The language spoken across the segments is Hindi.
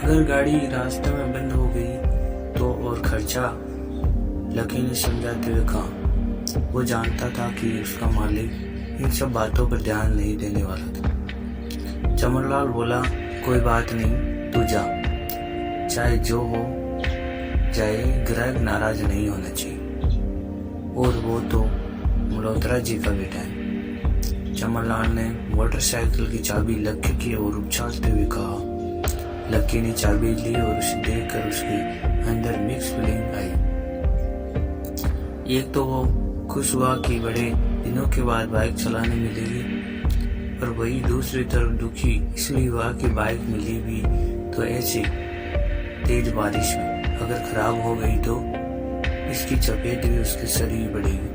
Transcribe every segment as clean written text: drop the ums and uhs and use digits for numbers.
अगर गाड़ी रास्ते में बंद हो गई तो और खर्चा, लकी ने समझाते हुए कहा। वो जानता था कि उसका मालिक इन सब बातों पर ध्यान नहीं देने वाला था। चमनलाल बोला, कोई बात नहीं, तू जा, चाहे जो हो जाए, ग्राहक नाराज नहीं होना चाहिए, और वो तो मल्होत्रा जी का बेटा है। चमनलाल ने मोटरसाइकिल की चाबी लक्की की ओर उछालते हुए कहा। लक्की ने चाबी ली और उसे देखकर उसके अंदर मिक्स फीलिंग आई। एक तो वो खुश हुआ कि बड़े दिनों के बाद बाइक चलाने मिलेगी, पर वही दूसरी तरफ दुखी इसलिए हुआ कि बाइक मिली भी तो ऐसी तेज बारिश में, अगर खराब हो गई तो इसकी चपेट भी उसके शरीर बढ़ेगी।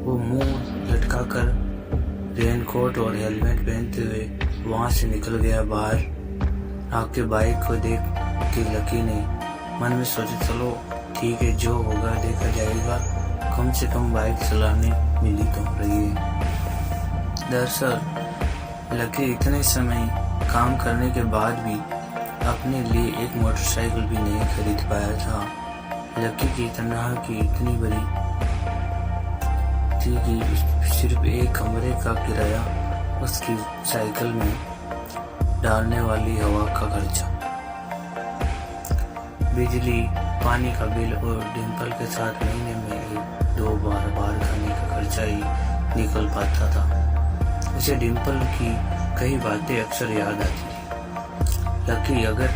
वो मुंह लटकाकर रेनकोट और हेलमेट पहनते हुए वहां से निकल गया बाहर। आपके बाइक को देख के लकी ने मन में सोचा, चलो ठीक है, जो होगा देखा जाएगा, कम से कम बाइक चलाने मिली तो रही है। दरअसल लकी इतने समय काम करने के बाद भी अपने लिए एक मोटरसाइकिल भी नहीं खरीद पाया था। लकी की तनहा की इतनी बड़ी थी कि सिर्फ एक कमरे का किराया, उसकी साइकिल में डालने वाली हवा का खर्चा, बिजली पानी का बिल और डिम्पल के साथ महीने में एक दो बार बाहर खाने का खर्चा ही निकल पाता था। उसे डिम्पल की कई बातें अक्सर याद आती थी। लकी, अगर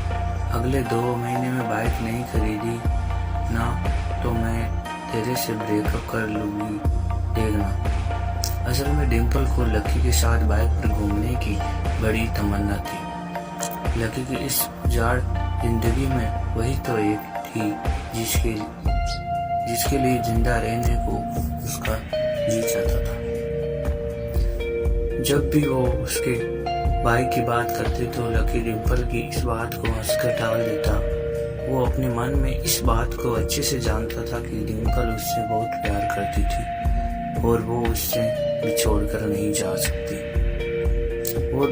अगले 2 महीने में बाइक नहीं खरीदी ना तो मैं तेरे से ब्रेकअप कर लूंगी, देखना। असल में डिम्पल को लकी के साथ बाइक पर घूमने की बड़ी तमन्ना थी। लकी की इस जाड़ जिंदगी में वही तो एक थी जिसके लिए जिंदा रहने को उसका जी चाहता था। जब भी वो उसके बाइक की बात करते तो लकी डिम्पल की इस बात को हंसकर टाल देता। वो अपने मन में इस बात को अच्छे से जानता था कि डिम्पल उससे बहुत प्यार करती थी और वो उससे बिछोड़कर नहीं जा सकती। वो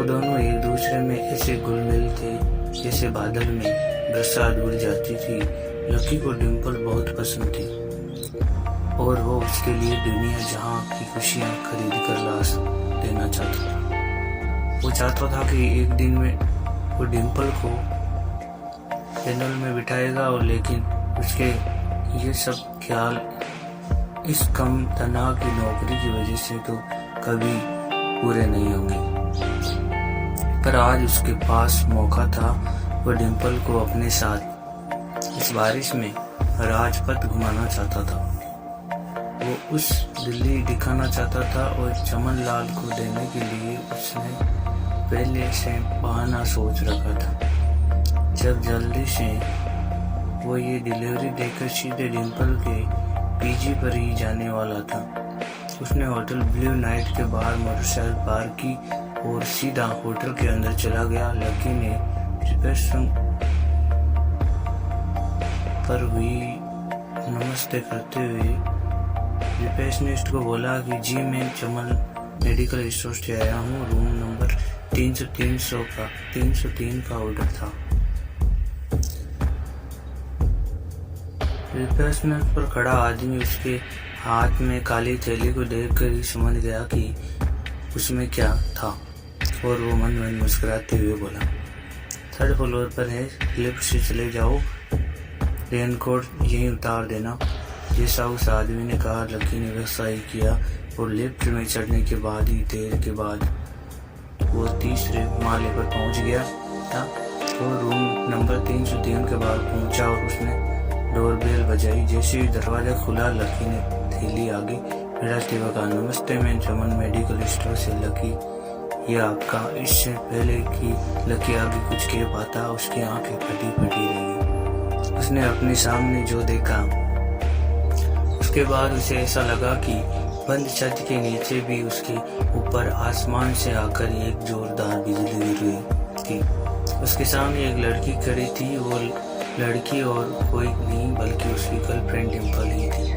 दोनों एक दूसरे में ऐसे घुल मिल थे जैसे बादल में बरसात उड़ जाती थी। लकी को डिम्पल बहुत पसंद थी और वो उसके लिए दुनिया जहां की खुशियां खरीद कर ला देना चाहता था। वो चाहता था कि एक दिन में वो डिम्पल को पैनल में बिठाएगा, और लेकिन उसके ये सब ख्याल इस कम तनाव की नौकरी की वजह से तो कभी पूरे नहीं होंगे। पर आज उसके पास मौका था। वो डिम्पल को अपने साथ इस बारिश में राजपथ घुमाना चाहता था। वो उस दिल्ली दिखाना चाहता था और चमनलाल को देने के लिए उसने पहले से बहाना सोच रखा था। जब जल्दी से वो ये डिलीवरी देकर सीधे डिम्पल के पीजी पर ही जाने वाला था। उसने होटल ब्लू नाइट के बाहर मोटरसाइकिल पार्क की और सीधा होटल के अंदर चला गया। लकी ने रिसेप्शन पर हुई नमस्ते करते हुए रिसेप्शनिस्ट को बोला कि जी मैं चमन मेडिकल स्टोर से आया हूँ, रूम नंबर 303 का ऑर्डर था। रिसेप्शनिस्ट पर खड़ा आदमी उसके हाथ में काली थैली को देखकर ही समझ गया कि उसमें क्या था, और वो मन मन मुस्कुराते हुए बोला, 3rd फ्लोर पर है, लिफ्ट से चले जाओ, रेनकोट यहीं उतार देना। जैसा उस आदमी ने कहा लकी ने वैसा ही किया और लिफ्ट में चढ़ने के बाद ही देर के बाद वो 3रे माले पर पहुंच गया था। वो रूम नंबर 303 के बाहर पहुंचा और उसने डोरबेल बजाई। जैसे ही दरवाजा खुला लकी ने थैली आगे बढ़ाते हुए कहा, नमस्ते, मैं चमन मेडिकल स्टोर से लकी, ये आपका। इससे पहले कि लकी आगे कुछ कह पाता उसकी आंखें फटी फटी रही। उसने अपने सामने जो देखा उसके बाद उसे ऐसा लगा कि बंद छत के नीचे भी उसके ऊपर आसमान से आकर एक जोरदार बिजली गिर रही थी। उसके सामने एक लड़की खड़ी थी। वो लड़की और कोई नहीं बल्कि उसकी गर्लफ्रेंड डिम्पल ही थी।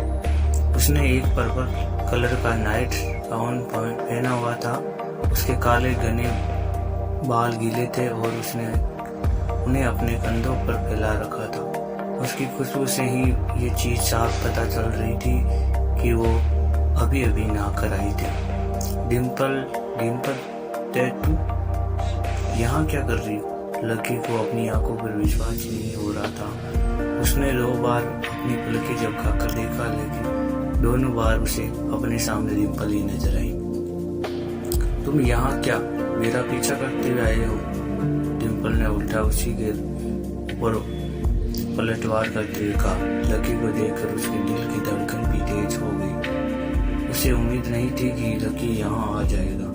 उसने एक पर्पल कलर का नाइट गाउन पहना हुआ था। उसके काले घने बाल गीले थे और उसने उन्हें अपने कंधों पर फैला रखा था। उसकी खुशबू से ही ये चीज साफ पता चल रही थी कि वो अभी अभी नहाकर आई थी। डिम्पल तू यहाँ क्या कर रही हो? लकी को अपनी आंखों पर विश्वास नहीं हो रहा था। उसने 2 बार अपनी पलकें झपकाकर देखा, लेकिन दोनों बार उसे अपने सामने डिम्पल ही नजर आई। तुम यहाँ क्या मेरा पीछा करते हुए आए हो? डिम्पल ने उल्टा उसी के ऊपर पलटवार करते हुए कहा। लकी को देखकर उसके दिल की धड़कन भी तेज हो गई। उसे उम्मीद नहीं थी कि लकी यहाँ आ जाएगा।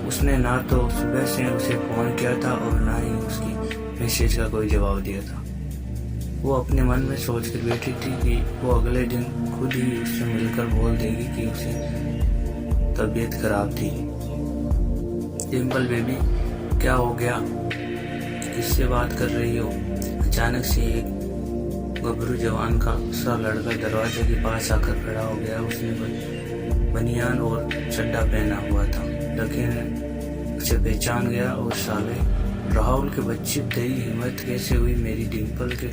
उसने ना तो सुबह से उसे फोन किया था और ना ही उसकी मैसेज का कोई जवाब दिया था। वो अपने मन में सोच कर बैठी थी कि वो अगले दिन खुद ही उससे मिलकर बोल देगी कि उसे तबीयत खराब थी। डिम्पल बेबी क्या हो गया? किससे बात कर रही हो? अचानक से एक गबरू जवान का सा लड़का दरवाजे के पास आकर खड़ा हो गया। उसने बनियान और चड्डा पहना हुआ था। लकी ने उसे पहचान गया और साले राहुल के बच्चे, तेरी हिम्मत कैसे हुई मेरी डिम्पल के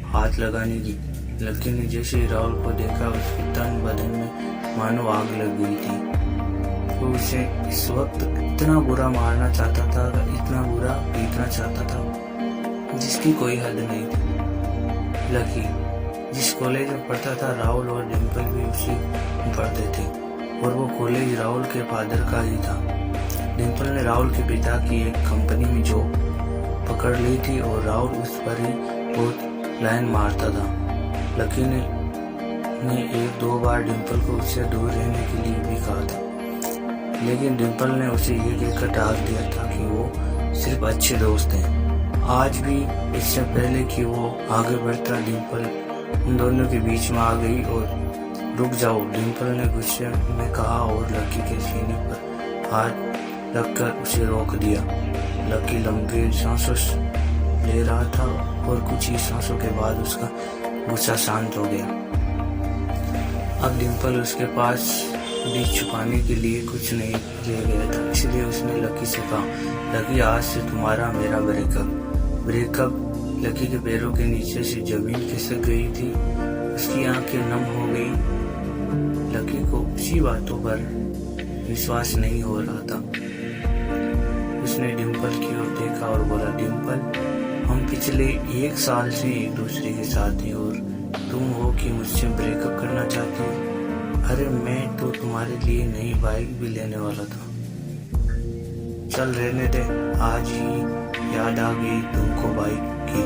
हाथ लगाने की? लकी ने जैसे ही राहुल को देखा उसके तन बदन में मानो आग लग गई थी। तो उसे इस वक्त इतना बुरा मारना चाहता था, इतना बुरा पीटना चाहता था जिसकी कोई हद नहीं थी। लकी जिस कॉलेज में पढ़ता था, राहुल और डिम्पल भी उसी में पढ़ते थे और वो कॉलेज राहुल के फादर का ही था। डिम्पल ने राहुल के पिता की एक कंपनी में जॉब पकड़ ली थी और राहुल उस पर ही बहुत लाइन मारता था। लकी ने 1-2 बार डिम्पल को उससे दूर रहने के लिए भी कहा था, लेकिन डिम्पल ने उसे ये कहकर टाल दिया था कि वो सिर्फ अच्छे दोस्त हैं। आज भी इससे पहले कि वो आगे बढ़ता, डिम्पल उन दोनों के बीच में आ गई और रुक जाओ, डिम्पल ने गुस्से में कहा और लकी के सीने पर हाथ रखकर उसे रोक दिया। लकी लंबी सांसों ले रहा था और कुछ ही सांसों के बाद उसका गुस्सा शांत हो गया। अब डिम्पल उसके पास भी छुपाने के लिए कुछ नहीं रह गया था, इसलिए उसने लकी से कहा, लकी आज से तुम्हारा मेरा ब्रेकअप। लकी के पैरों के नीचे से जमीन खिसक गई थी, उसकी आंखें नम हो गई। लकी को उसी बातों पर विश्वास नहीं हो रहा था। उसने डिम्पल की ओर देखा और बोला, डिम्पल हम पिछले 1 साल से एक दूसरे के साथ हैं और तुम हो कि मुझसे ब्रेकअप करना चाहती हो? अरे मैं तो तुम्हारे लिए नई बाइक भी लेने वाला था। चल रहने दे, आज ही याद आ गई तुमको बाइक की।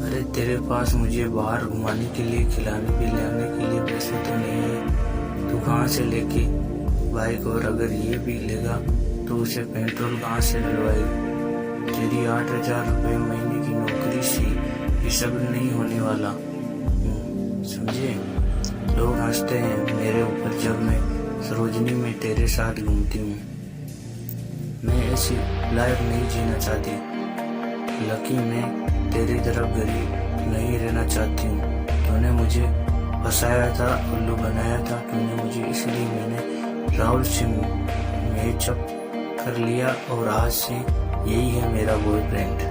अरे तेरे पास मुझे बाहर घुमाने के लिए, खिलाने पिलाने के लिए पैसे तो नहीं है, तू कहाँ से लेके बाइक? और अगर ये भी लेगा तो उसे पेट्रोल कहाँ से डलवाएगी? तेरी 8,000 रुपये महीने की नौकरी से ये सब नहीं होने वाला, समझे? लोग हंसते हैं मेरे ऊपर जब मैं सरोजनी में तेरे साथ घूमती हूँ। मैं ऐसी लाइफ नहीं जीना चाहती। लकी मैं तेरी तरफ गरीब नहीं रहना चाहती हूँ। तूने मुझे फंसाया था, उल्लू बनाया था तूने मुझे, इसलिए मैंने राहुल से मैचअप कर लिया और आज से यही है मेरा बॉयफ्रेंड।